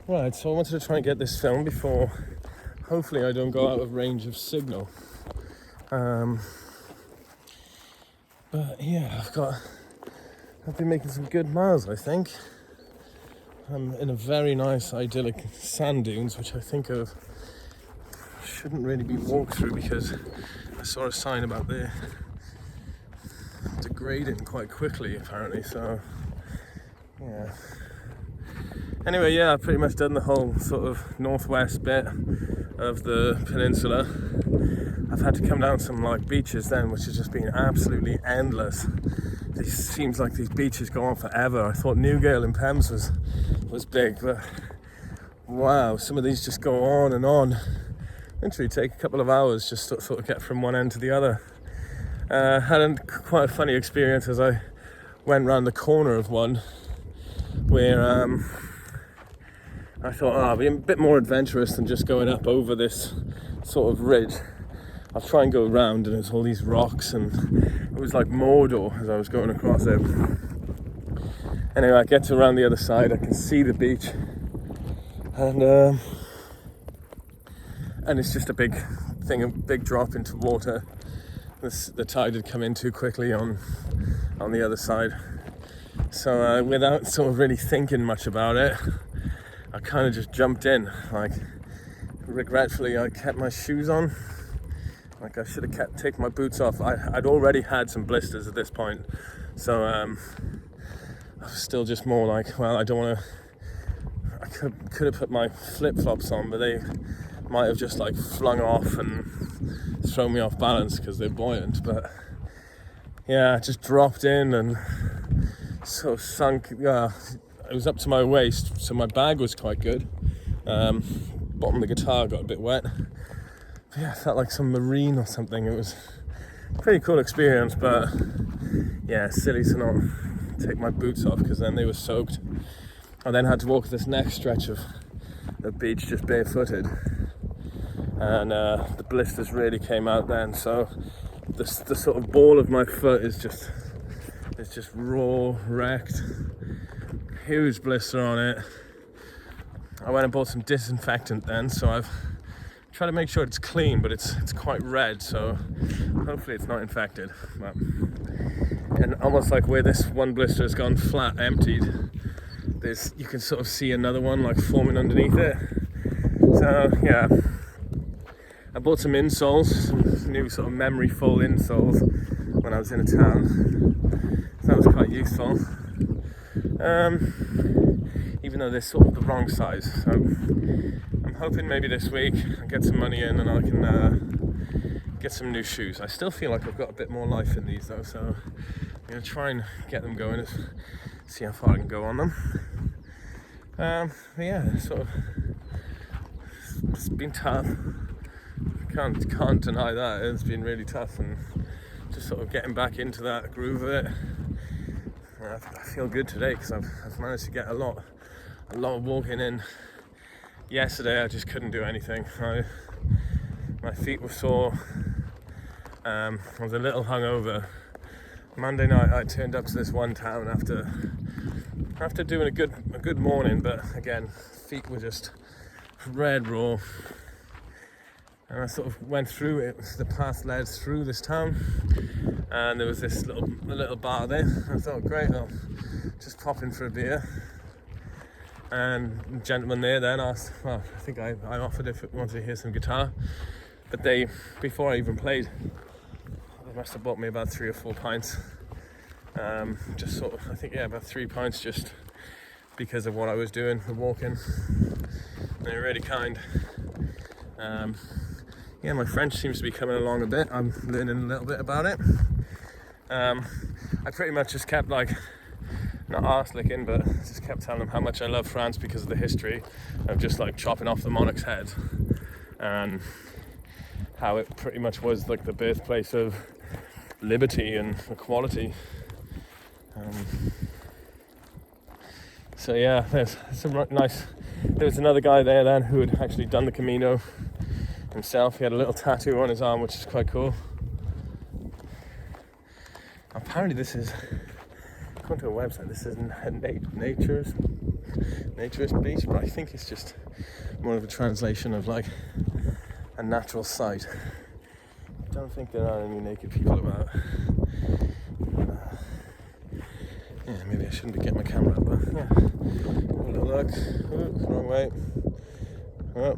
Right, so I wanted to try and get this filmed before, hopefully I don't go out of range of signal. But yeah, I've been making some good miles, I think. I'm in a very nice idyllic sand dunes, which I think shouldn't really be walked through because I saw a sign about the degrading quite quickly apparently, so yeah. Anyway, yeah, I've pretty much done the whole sort of northwest bit of the peninsula. I've had to come down some like beaches then, which has just been absolutely endless. It seems like these beaches go on forever. I thought Newgale in Pembs was big, but wow, some of these just go on and on. Literally take a couple of hours just to sort of get from one end to the other. Had quite a funny experience as I went round the corner of one where I thought, I'll be a bit more adventurous than just going up over this sort of ridge. I'll try and go around, and it's all these rocks, and it was like Mordor as I was going across it. Anyway, I get to around the other side, I can see the beach, and it's just a big drop into water. The tide had come in too quickly on the other side. So without sort of really thinking much about it, I kind of just jumped in. Like, regretfully, I kept my shoes on. Like, I should have taken my boots off. I'd already had some blisters at this point, so I was still just more like, well, I don't want to. I could have put my flip-flops on, but they might have just like flung off and thrown me off balance because they're buoyant. But yeah, I just dropped in and sort of sunk. It was up to my waist, so my bag was quite good. Bottom of the guitar got a bit wet. But yeah, I felt like some marine or something. It was a pretty cool experience, but yeah, silly to not take my boots off because then they were soaked. I then had to walk this next stretch of the beach just barefooted, and the blisters really came out then. So the sort of ball of my foot is just raw, wrecked. Huge blister on it. I went and bought some disinfectant then, so I've tried to make sure it's clean, but it's quite red, so hopefully it's not infected. But, and almost like where this one blister has gone flat emptied, you can sort of see another one like forming underneath it. So yeah, I bought some insoles, some new sort of memory full insoles when I was in a town. So that was quite useful. Even though they're sort of the wrong size. So I'm hoping maybe this week I get some money in and I can get some new shoes. I still feel like I've got a bit more life in these though, so I'm going to try and get them going, see how far I can go on them. But yeah, sort of, it's been tough. Can't deny that. It's been really tough, and just sort of getting back into that groove of it. I feel good today because I've managed to get a lot of walking in. Yesterday I just couldn't do anything. My feet were sore. I was a little hungover. Monday night I turned up to this one town after doing a good morning, but again, feet were just red raw. And I sort of went through it. The path led through this town, and there was this little bar there. I thought, great, I'll just pop in for a beer. And the gentleman there then asked, well, I think I offered if it wanted to hear some guitar, but before I even played, they must have bought me about 3 or 4 pints. Just sort of, I think, yeah, about 3 pints just because of what I was doing, the walking. They were really kind. Yeah, my French seems to be coming along a bit. I'm learning a little bit about it. I pretty much just kept like, not arse licking, but just kept telling them how much I love France because of the history of just like chopping off the monarch's head, and how it pretty much was like the birthplace of liberty and equality. So yeah, there's some nice. There was another guy there then who had actually done the Camino himself. He had a little tattoo on his arm, which is quite cool. Apparently this is, according to a website, this is Nature's naturist beach, but I think it's just more of a translation of like a natural sight. I don't think there are any naked people about. Yeah, maybe I shouldn't be getting my camera up, but yeah. Have a little look. Oh, wrong way. Oh.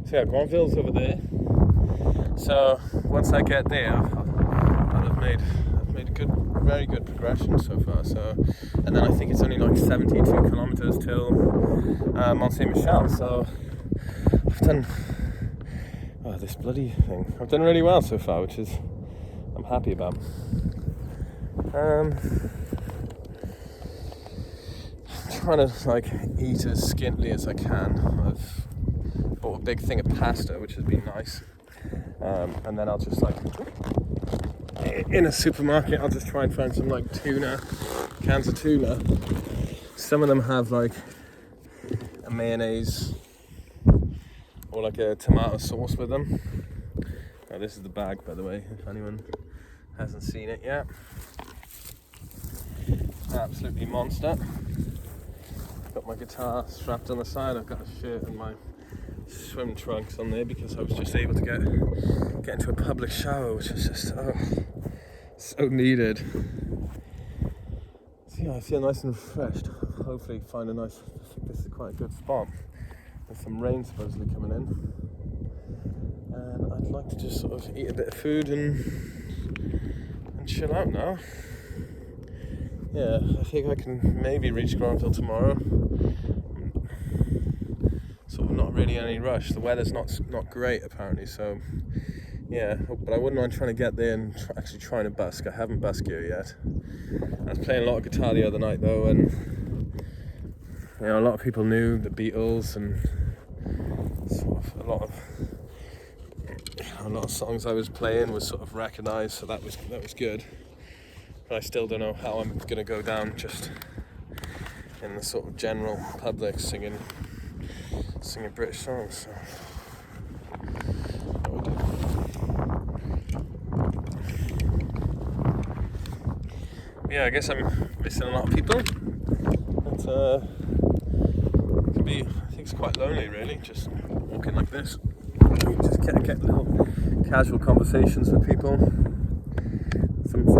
So yeah, Granville's over there. So once I get there, I'll have made a very good progression so far. So, and then I think it's only like 72 kilometers till Mont Saint Michel. So I've done this bloody thing. I've done really well so far, which is I'm happy about. Trying to like eat as scantily as I can. I've bought a big thing of pasta, which has been nice. And then I'll just like in a supermarket, I'll just try and find some like cans of tuna. Some of them have like a mayonnaise or like a tomato sauce with them. Now this is the bag, by the way, if anyone hasn't seen it yet. Absolutely monster. Got my guitar strapped on the side. I've got a shirt and my swim trunks on there because I was just able to get into a public shower, which was just so needed. So yeah, I feel nice and refreshed. Hopefully find I think this is quite a good spot. There's some rain supposedly coming in, and I'd like to just sort of eat a bit of food and chill out now. Yeah, I think I can maybe reach Granville tomorrow. Sort of not really any rush. The weather's not great apparently, so yeah. But I wouldn't mind trying to get there and actually trying to busk. I haven't busked here yet. I was playing a lot of guitar the other night though, and you know, a lot of people knew the Beatles, and sort of a lot of songs I was playing was sort of recognised, so that was good. But I still don't know how I'm gonna go down just in the sort of general public singing British songs. So. Yeah, I guess I'm missing a lot of people. It can be, I think it's quite lonely really, just walking like this. You just get little casual conversations with people.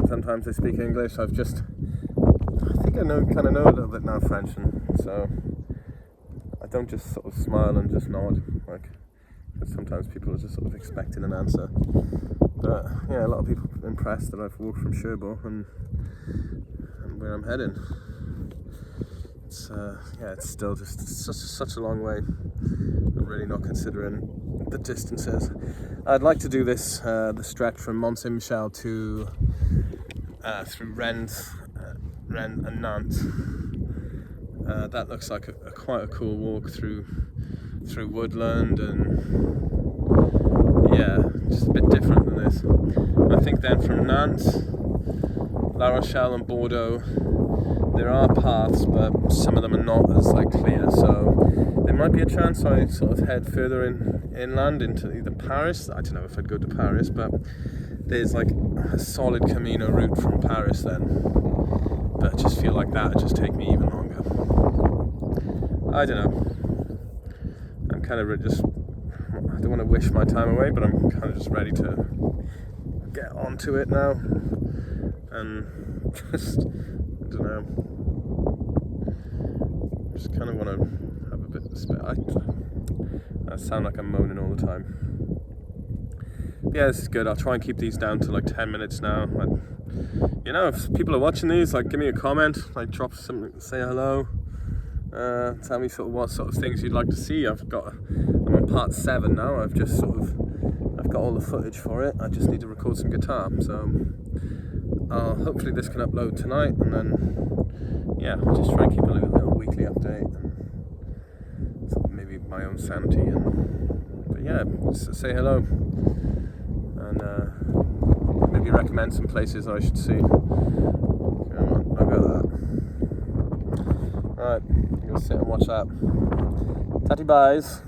Sometimes they speak English. I think I know a little bit now French, and so I don't just sort of smile and just nod, like, because sometimes people are just sort of expecting an answer. But yeah, a lot of people are impressed that I've walked from Cherbourg and where I'm heading. It's still just such a long way. I'm really not considering the distances. I'd like to do this the stretch from Mont Saint Michel to through Rennes and Nantes. That looks like quite a cool walk through woodland, and yeah, just a bit different than this. I think then from Nantes, La Rochelle and Bordeaux, there are paths, but some of them are not as like clear, so there might be a chance I sort of head further inland into either Paris. I don't know if I'd go to Paris, but there's like a solid Camino route from Paris then, but I just feel like that would just take me even longer. I don't know, I'm kind of I don't want to wish my time away, but I'm kind of just ready to get onto it now, and just, I don't know, just kind of want to have a bit of space. I sound like I'm moaning all the time. Yeah, this is good. I'll try and keep these down to like 10 minutes now. If people are watching these, like, give me a comment, like, drop something, say hello, tell me sort of what sort of things you'd like to see. I'm on part 7 now. I've got all the footage for it. I just need to record some guitar, so hopefully this can upload tonight, and then yeah, I'll just try and keep a little weekly update, and sort of maybe my own sanity, but yeah, just say hello, and maybe recommend some places I should see. Come on, I'll go that. Alright, I'm gonna sit and watch that. Tatty byes.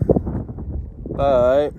Bye.